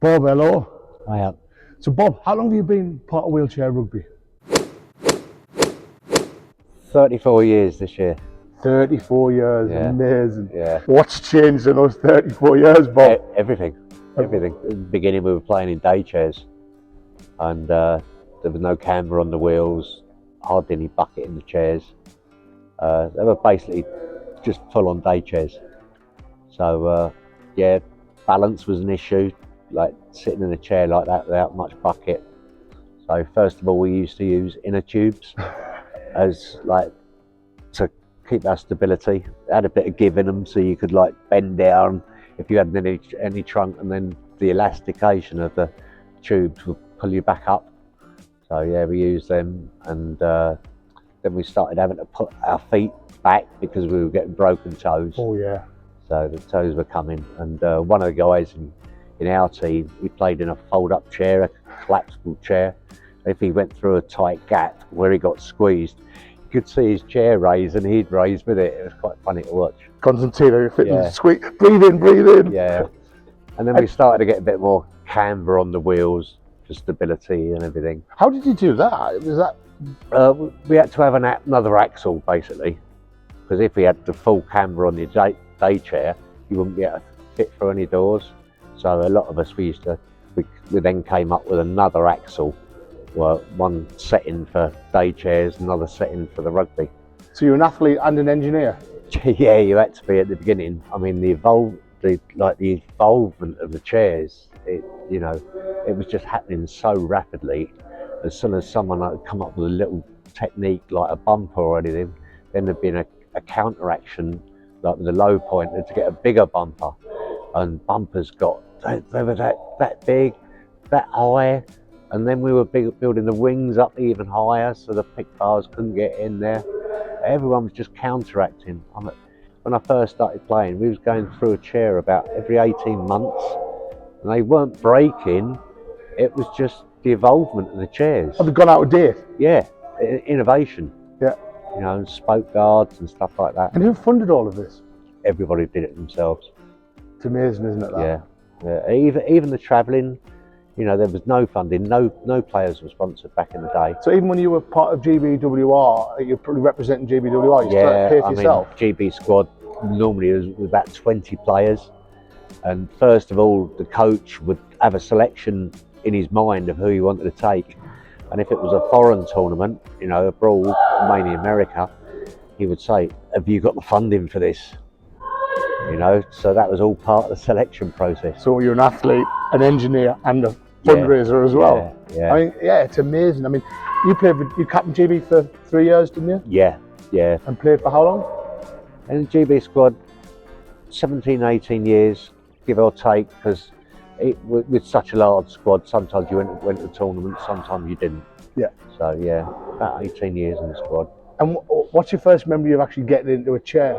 Bob, hello. I am. So Bob, how long have you been part of wheelchair rugby? 34 years this year. 34 years, Yeah. Amazing. Yeah. What's changed in those 34 years, Bob? Everything. Everything. In the beginning we were playing in day chairs and there was no camber on the wheels, hardly any bucket in the chairs. They were basically just full on day chairs. So yeah, balance was an issue, like sitting in a chair like that without much bucket. So first of all we used to use inner tubes as like to keep our stability. It had a bit of give in them so you could like bend down if you hadn't any trunk, and then the elastication of the tubes would pull you back up. So yeah, we used them, and then we started having to put our feet back because we were getting broken toes. Oh yeah. So the toes were coming, and one of the guys in our team, he played in a fold-up chair, a collapsible chair. If he went through a tight gap where he got squeezed, you could see his chair raise and he'd raise with it. It was quite funny to watch. Constantino, Yeah. squeeze, breathe in, breathe in. Yeah. And then we started to get a bit more camber on the wheels for stability and everything. How did you do that? Was that? We had to have another axle basically, because if we had the full camber on the day chair, you wouldn't be able to fit through any doors. So a lot of us, we then came up with another axle. Well, one setting for day chairs, another setting for the rugby. So you're an athlete and an engineer? Yeah, you had to be at the beginning. I mean, the involvement of the chairs, it was just happening so rapidly. As soon as someone had come up with a little technique like a bumper or anything, then there'd been a counter action, like with the low point, to get a bigger bumper. And bumpers they were that big, that high. And then we were building the wings up even higher so the pick bars couldn't get in there. Everyone was just counteracting. When I first started playing, we was going through a chair about every 18 months, and they weren't breaking, it was just the involvement of the chairs. Have they gone out of date? Yeah, innovation. Yeah. You know, and spoke guards and stuff like that. And who funded all of this? Everybody did it themselves. It's amazing, isn't it? That? Yeah. Even the travelling. You know, there was no funding, no players were sponsored back in the day. So even when you were part of GBWR, you're probably representing GBWR, you still had to pay for yourself? I mean, GB squad normally was about 20 players. And first of all, the coach would have a selection in his mind of who he wanted to take. And if it was a foreign tournament, you know, abroad, mainly America, he would say, have you got the funding for this? You know, so that was all part of the selection process. So you're an athlete, an engineer, and a fundraiser as well. Yeah. I mean, yeah, it's amazing. I mean, you captained GB for 3 years, didn't you? Yeah. And played for how long? And the GB squad, 17, 18 years, give or take, because with such a large squad, sometimes you went to tournaments, sometimes you didn't. Yeah. So yeah, about 18 years in the squad. And what's your first memory of actually getting into a chair?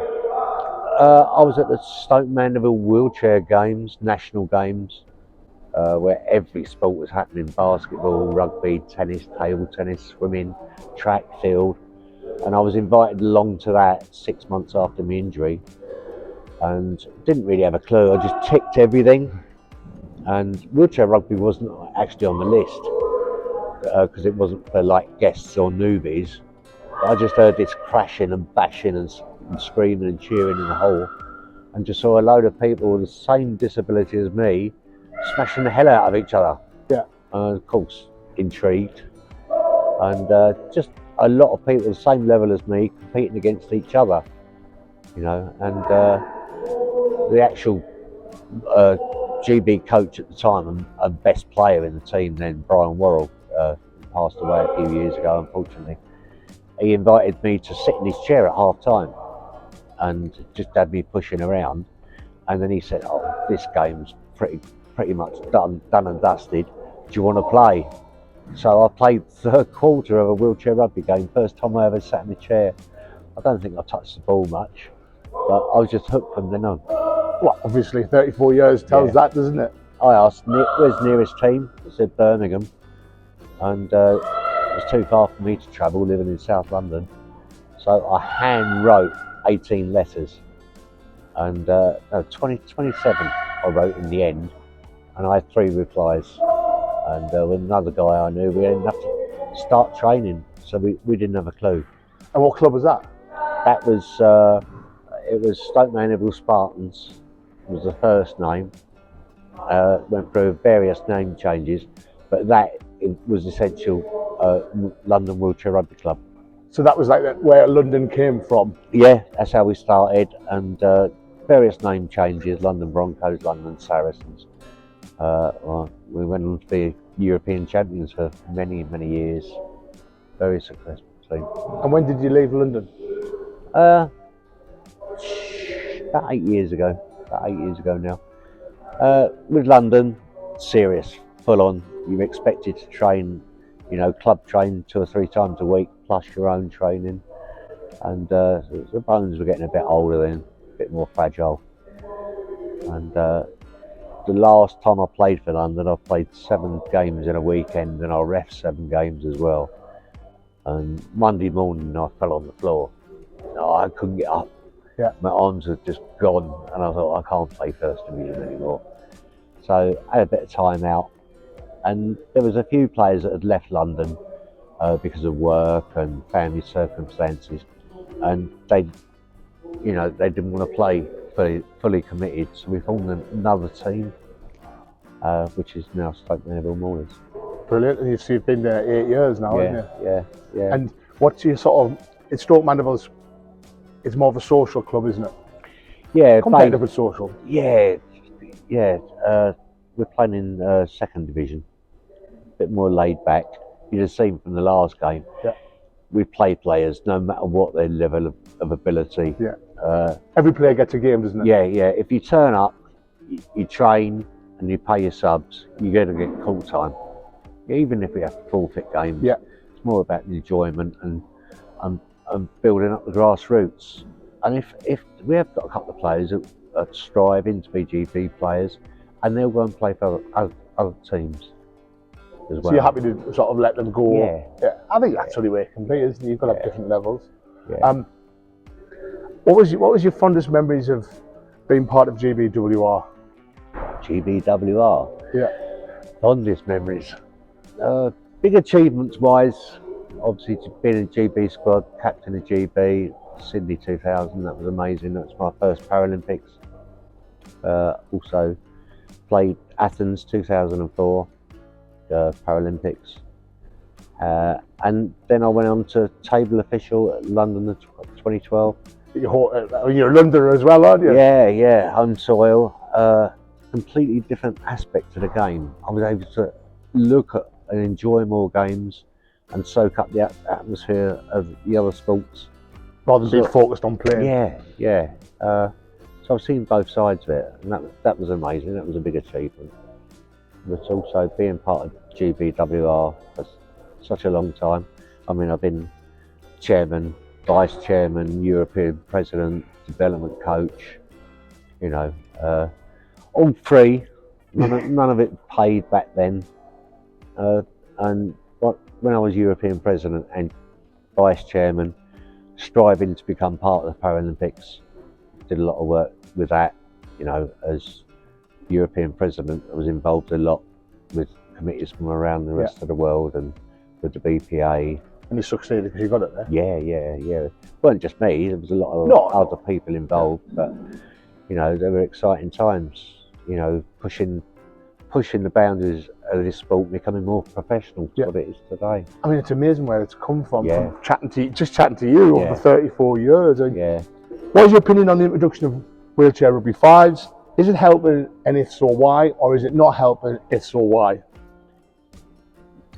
I was at the Stoke Mandeville wheelchair games, national games, where every sport was happening: basketball, rugby, tennis, table tennis, swimming, track, field. And I was invited along to that 6 months after my injury, and didn't really have a clue. I just ticked everything, and wheelchair rugby wasn't actually on the list because it wasn't for like guests or newbies. I just heard this crashing and bashing and screaming and cheering in the hall, and just saw a load of people with the same disability as me smashing the hell out of each other. Yeah. Of course, intrigued, and just a lot of people the same level as me competing against each other, you know. And the actual GB coach at the time and best player in the team then, Brian Worrell, passed away a few years ago, unfortunately. He invited me to sit in his chair at half time and just had me pushing around, and then he said, oh, this game's pretty much done and dusted, do you want to play? So I played third quarter of a wheelchair rugby game, first time I ever sat in a chair. I don't think I touched the ball much, but I was just hooked from then on. Well, obviously 34 years tells that, doesn't it? I asked, where's the nearest team? I said Birmingham, and it was too far for me to travel, living in South London. So I hand wrote 18 letters, and 27 I wrote in the end, and I had 3 replies. And with another guy I knew, we ended up to start training, so we didn't have a clue. And what club was that? That was it was Stoke Mandeville Spartans. Was the first name. Went through various name changes, but that was essential. London Wheelchair Rugby Club. So that was like where London came from. Yeah, that's how we started, and various name changes: London Broncos, London Saracens. Well, we went on to be European champions for many years. Very successful team. And when did you leave London? About 8 years ago. About 8 years ago now. With London, serious, full on. You're expected to train, club train 2 or 3 times a week, plus your own training. And the bones were getting a bit older then, a bit more fragile. And the last time I played for London, I played 7 games in a weekend, and I ref 7 games as well. And Monday morning, I fell on the floor. I couldn't get up. Yeah. My arms were just gone, and I thought, I can't play first division anymore. So I had a bit of time out, and there was a few players that had left London because of work and family circumstances, and they didn't want to play fully committed. So we formed another team, which is now Stoke Mandeville Maulers. Brilliant. And you've been there 8 years now, haven't you? Yeah. And what's your it's Stoke Mandeville's? It's more of a social club, isn't it? Yeah, competitive but social. Yeah. We're playing in 2nd division, a bit more laid back. You'd have seen from the last game. Yeah. We play players no matter what their level of ability. Yeah. Every player gets a game, doesn't it? Yeah. If you turn up, you train and you pay your subs, you're going to get call time. Even if we have to forfeit games. Yeah. It's more about the enjoyment and building up the grassroots. And if we have got a couple of players that are striving to be GB players, and they'll go and play for other teams as well. So you're happy to sort of let them go? Yeah. I think that's the only way it can be, isn't it? You've got to have different levels. Yeah. What was your fondest memories of being part of GBWR? GBWR? Yeah. Fondest memories? Big achievements wise, obviously to be in a GB squad, captain of GB, Sydney 2000, that was amazing. That was my first Paralympics. Also played Athens 2004 Paralympics, and then I went on to table official at London 2012. You're a Londoner as well, aren't you? Yeah, home soil. Completely different aspect to the game. I was able to look at and enjoy more games and soak up the atmosphere of the other sports. Rather than being focused on playing. Yeah. So I've seen both sides of it, and that was amazing. That was a big achievement. But also being part of GBWR for such a long time. I mean, I've been chairman, vice chairman, European president, development coach. All free. None of it paid back then. And when I was European president and vice chairman, striving to become part of the Paralympics, did a lot of work with that. As European president, I was involved a lot with committees from around the rest of the world and with the BPA. And you succeeded because you got it there. Yeah. It weren't just me, there was a lot of other people involved, but they were exciting times, pushing the boundaries of this sport, becoming more professional to what it is today. I mean, it's amazing where it's come from chatting to you over 34 years. What is your opinion on the introduction of wheelchair rugby 5s? Is it helping, and if so, why? Or is it not helping, if so, why?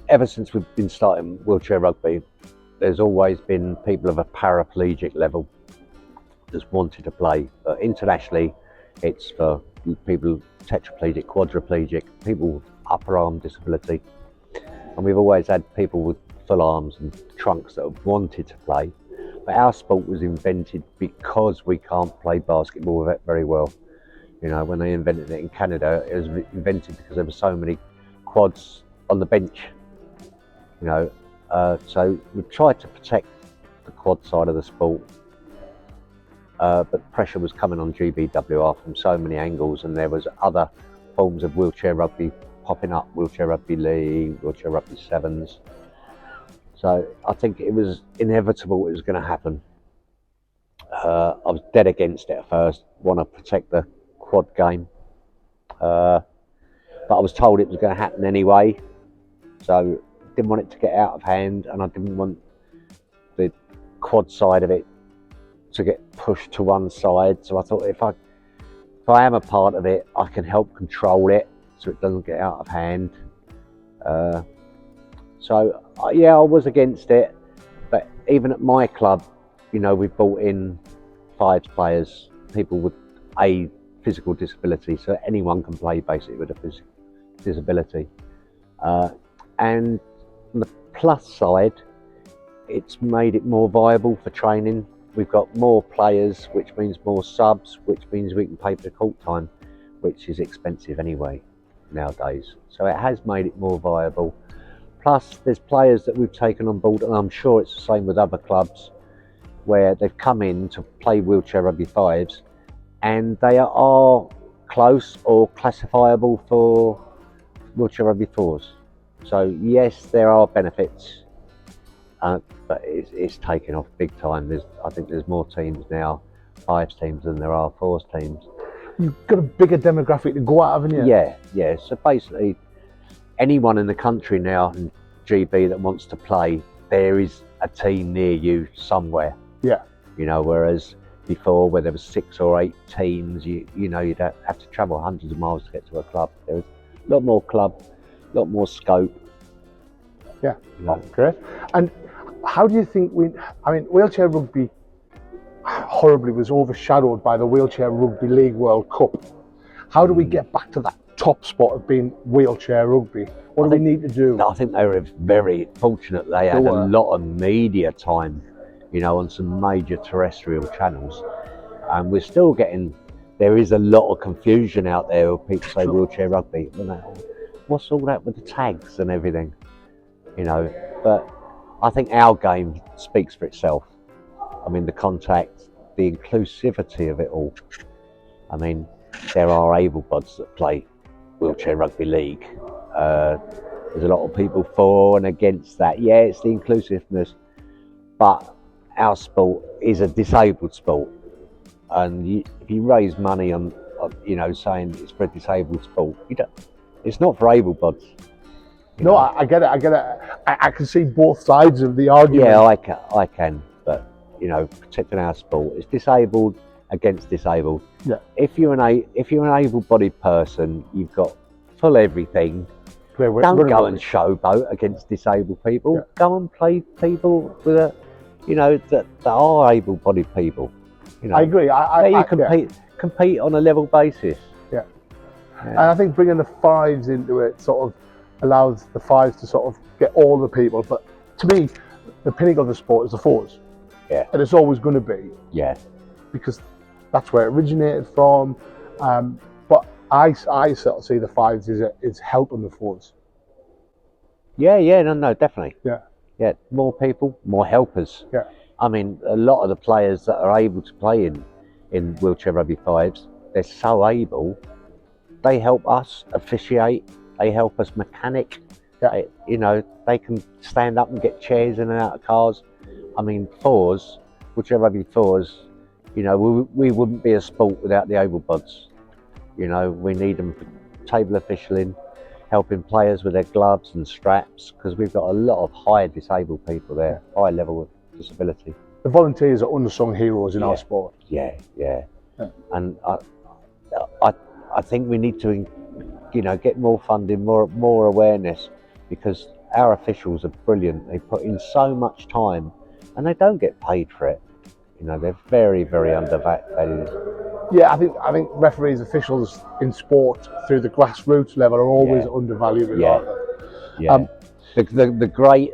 Ever since we've been starting wheelchair rugby, there's always been people of a paraplegic level that's wanted to play. But internationally, it's for people tetraplegic, quadriplegic, people with upper arm disability. And we've always had people with full arms and trunks that have wanted to play. But our sport was invented because we can't play basketball very well. When they invented it in Canada, it was invented because there were so many quads on the bench. So we've tried to protect the quad side of the sport, but pressure was coming on GBWR from so many angles, and there was other forms of wheelchair rugby popping up, wheelchair rugby league, wheelchair rugby sevens. So I think it was inevitable it was going to happen. I was dead against it at first, want to protect the quad game. But I was told it was going to happen anyway. So didn't want it to get out of hand, and I didn't want the quad side of it to get pushed to one side. So I thought if I am a part of it, I can help control it so it doesn't get out of hand. So yeah, I was against it, but even at my club, you know, we brought in fives players, people with a physical disability, so anyone can play basically with a physical disability. And on the plus side, it's made it more viable for training. We've got more players, which means more subs, which means we can pay for the court time, which is expensive anyway nowadays. So it has made it more viable. Plus, there's players that we've taken on board, and I'm sure it's the same with other clubs, where they've come in to play wheelchair rugby fives, and they are close or classifiable for wheelchair rugby fours. So yes, there are benefits. But it's taken off big time. I think there's more teams now, fives teams, than there are fours teams. You've got a bigger demographic to go out, haven't you? Yeah. So basically, anyone in the country now in GB that wants to play, there is a team near you somewhere. Yeah. You know, whereas before, where there was 6 or 8 teams, you know, you'd have to travel hundreds of miles to get to a club. There was a lot more club, a lot more scope. Yeah, you know. That's great. And how do you think wheelchair rugby horribly was overshadowed by the Wheelchair Rugby League World Cup. How do we get back to that top spot of being wheelchair rugby? What do we need to do? I think they were very fortunate. They had a lot of media time, you know, on some major terrestrial channels. And we're still getting, there is a lot of confusion out there where people say wheelchair rugby. What's all that with the tags and everything? You know, but I think our game speaks for itself. I mean, the contact, the inclusivity of it all. I mean, there are able-bodies that play wheelchair rugby league. There's a lot of people for and against that. Yeah, it's the inclusiveness, but our sport is a disabled sport. And if you raise money on, you know, saying it's for a disabled sport, it's not for able-bodies. No, I get it. I can see both sides of the argument. Yeah, I can. But you know, protecting our sport, it's disabled against disabled. Yeah. If you're an able-bodied person, you've got full everything. Don't go and showboat against disabled people. Yeah. Go and play people with that are able-bodied people. You know, I agree. Compete on a level basis. Yeah. And I think bringing the fives into it sort of allows the fives to sort of get all the people. But to me, the pinnacle of the sport is the fours. Yeah. And it's always going to be. Yeah. Because that's where it originated from. But I sort of see the fives as helping the fours. Yeah, no, definitely. Yeah. Yeah, more people, more helpers. Yeah. I mean, a lot of the players that are able to play in wheelchair rugby fives, they're so able, they help us officiate, they help us mechanic. Yeah. You know, they can stand up and get chairs in and out of cars. I mean, fours, wheelchair rugby fours, you know, we wouldn't be a sport without the able-bodies. You know, we need them for table officialing, helping players with their gloves and straps, because we've got a lot of high disabled people there, high level of disability. The volunteers are unsung heroes in our sport. Yeah. And I think we need to, you know, get more funding, more awareness, because our officials are brilliant. They put in so much time and they don't get paid for it. You know, they're very, very undervalued. Yeah, I think referees, officials in sport through the grassroots level are always undervalued. Yeah. The great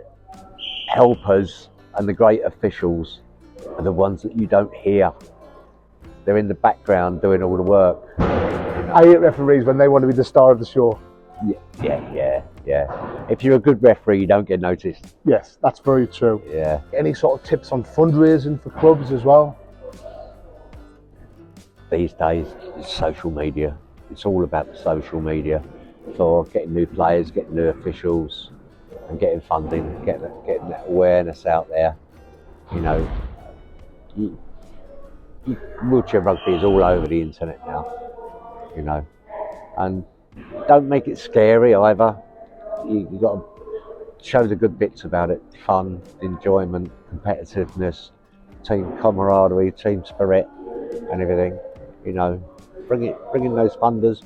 helpers and the great officials are the ones that you don't hear. They're in the background doing all the work. You know? I hate referees when they want to be the star of the show. Yeah. If you're a good referee, you don't get noticed. Yes, that's very true. Yeah. Any sort of tips on fundraising for clubs as well? These days, it's social media. it's all about the social media for getting new players, getting new officials, and getting funding, getting that awareness out there. You know, wheelchair rugby is all over the internet now. You know, and don't make it scary either. You got to show the good bits about it: fun, enjoyment, competitiveness, team camaraderie, team spirit, and everything. You know, bring in those funders,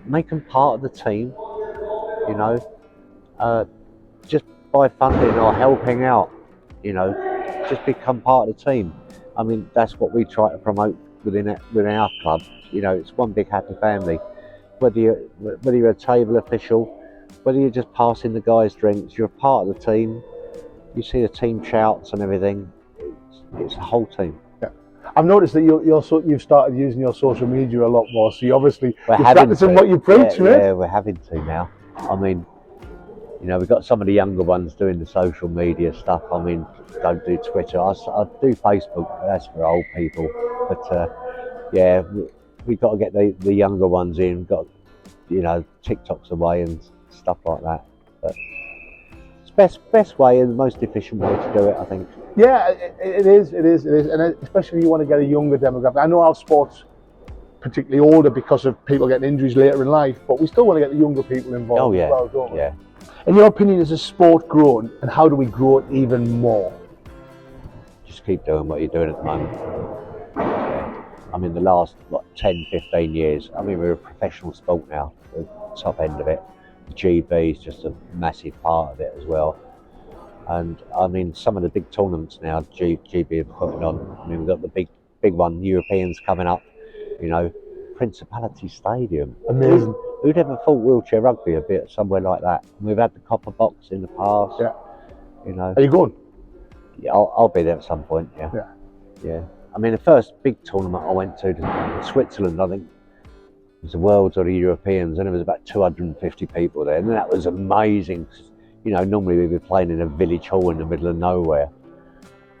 make them part of the team. You know, just by funding or helping out. You know, just become part of the team. I mean, that's what we try to promote within our club. You know, it's one big happy family. Whether you're a table official, whether you're just passing the guys drinks, you're a part of the team. You see the team shouts and everything. It's a whole team. Yeah. I've noticed that you've started using your social media a lot more. So you obviously you're practicing what you preach, right? Yeah, we're having to now. I mean, you know, we've got some of the younger ones doing the social media stuff. I mean, don't do Twitter. I do Facebook, but that's for old people. But yeah, we've got to get the younger ones in. Got, you know, TikTok's away and stuff like that. But it's best way and the most efficient way to do it, I think. Yeah, it is, and especially if you want to get a younger demographic. I know our sport's particularly older because of people getting injuries later in life, but we still want to get the younger people involved. Oh yeah, as well, don't we? Yeah. In your opinion, is the sport growing, and how do we grow it even more? Just keep doing what you're doing at the moment. Yeah. I mean, the last 10, 15 years, I mean, we're a professional sport now, the top end of it. The GB is just a massive part of it as well. And I mean, some of the big tournaments now, GB are putting on. I mean, we've got the big one, Europeans coming up, you know, Principality Stadium. Amazing. Who'd ever thought wheelchair rugby would be at somewhere like that? And we've had the Copper Box in the past. Yeah. You know. Are you going? Yeah, I'll be there at some point. Yeah. Yeah. Yeah. I mean, the first big tournament I went to Switzerland, I think, it was the Worlds or the Europeans, and there was about 250 people there, and that was amazing. You know, normally we'd be playing in a village hall in the middle of nowhere,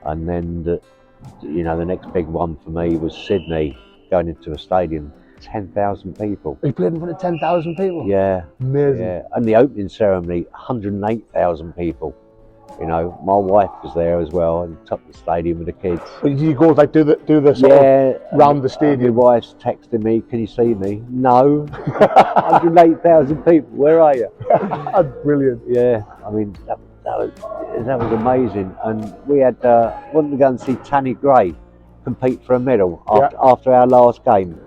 and then the next big one for me was Sydney, going into a stadium, 10,000 people. You played in front of 10,000 people? Yeah. Amazing. Yeah, and the opening ceremony, 108,000 people. You know, my wife was there as well, and topped the stadium with the kids. But did you go like do the sort of round the stadium? My wife's texting me, "Can you see me?" No. 108,000 people. Where are you? That's brilliant. Yeah, I mean that was amazing, and we had wanted to go and see Tanny Gray compete for a medal after our last game.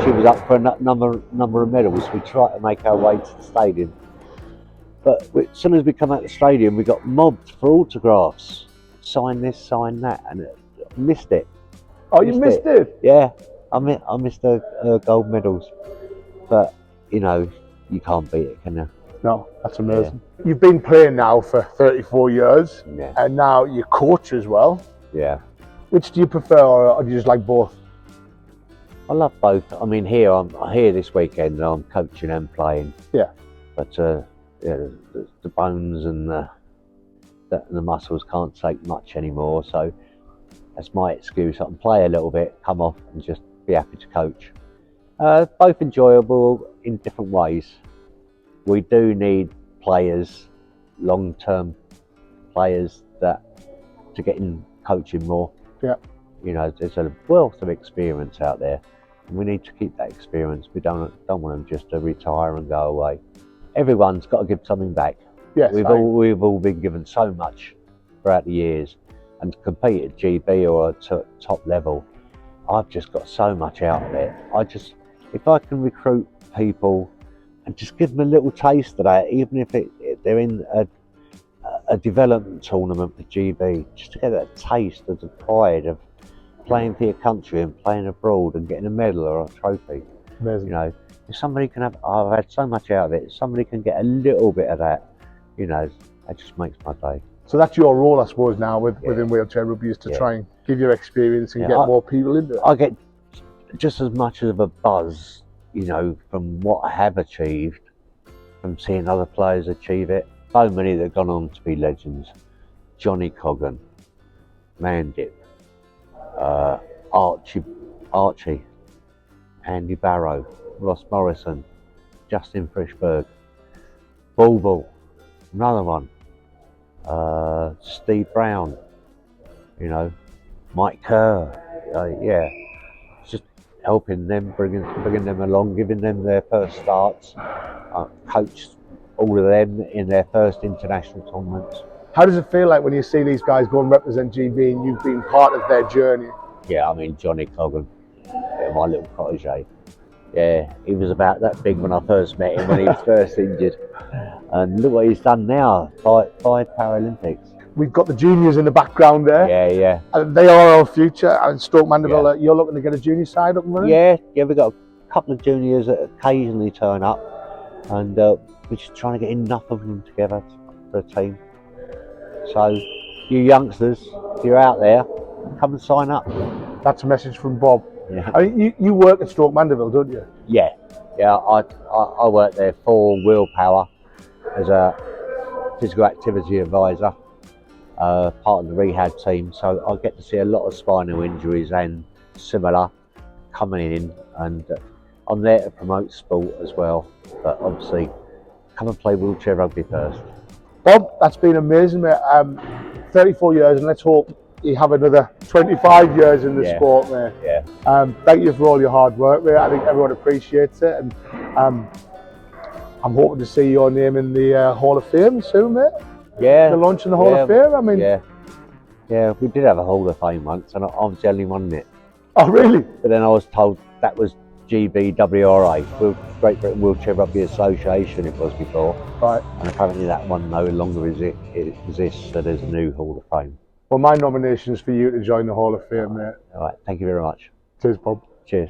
She was up for a number of medals. We tried to make our way to the stadium. But as soon as we come out of the stadium, we got mobbed for autographs. Sign this, sign that, and I missed it. Oh, you missed it? Yeah, I missed the gold medals. But, you know, you can't beat it, can you? No, that's amazing. Yeah. You've been playing now for 34 years, and now you coach as well. Yeah. Which do you prefer, or do you just like both? I love both. I mean, I'm here this weekend, and I'm coaching and playing. Yeah. But, yeah, the bones and the muscles can't take much anymore, so that's my excuse. I can play a little bit, come off, and just be happy to coach. Both enjoyable in different ways. We do need players, long-term players, to get in coaching more. Yeah. You know, there's a wealth of experience out there, and we need to keep that experience. We don't want them just to retire and go away. Everyone's got to give something back. Yes, we've all been given so much throughout the years, and to compete at GB or at top level, I've just got so much out of it. If I can recruit people and just give them a little taste of that, even if they're in a development tournament for GB, just to get that taste of the pride of playing for your country and playing abroad and getting a medal or a trophy. Amazing. You know, if somebody can I've had so much out of it, if somebody can get a little bit of that, you know, that just makes my day. So that's your role, I suppose, now within wheelchair rugby, is to try and give your experience and get more people into it. I get just as much of a buzz, you know, from what I have achieved, from seeing other players achieve it. So many that have gone on to be legends. Johnny Coggan, Mandip, Archie, Andy Barrow. Ross Morrison, Justin Frischberg, Bulbul, another one, Steve Brown, you know, Mike Kerr, yeah, just helping them, bringing them along, giving them their first starts, coached all of them in their first international tournaments. How does it feel like when you see these guys go and represent GB and you've been part of their journey? Yeah, I mean, Johnny Coggan, my little protege. Yeah, he was about that big when I first met him, when he was first injured. And look what he's done now, five Paralympics. We've got the juniors in the background there. Yeah, yeah. And they are our future. And Stoke Mandeville, you're looking to get a junior side up and running? Yeah, we've got a couple of juniors that occasionally turn up. And we're just trying to get enough of them together for a team. So, you youngsters, if you're out there, come and sign up. That's a message from Bob. Yeah. I mean, you work at Stoke Mandeville, don't you? Yeah, I work there for Willpower as a physical activity advisor, part of the rehab team. So I get to see a lot of spinal injuries and similar coming in, and I'm there to promote sport as well. But obviously, come and play wheelchair rugby first. Bob, that's been amazing, mate. 34 years, and let's hope you have another 25 years in the sport, mate. Yeah. Thank you for all your hard work, mate. I think everyone appreciates it, and I'm hoping to see your name in the Hall of Fame soon, mate. Yeah. The launch in the Hall of Fame. I mean. Yeah. We did have a Hall of Fame once, and I was the only one in it. Oh, really? But then I was told that was GBWR, Great Britain Wheelchair Rugby Association. It was before. Right. And apparently that one no longer exists. So there's a new Hall of Fame. Well, my nomination is for you to join the Hall of Fame, mate. All right, thank you very much. Cheers, Bob. Cheers.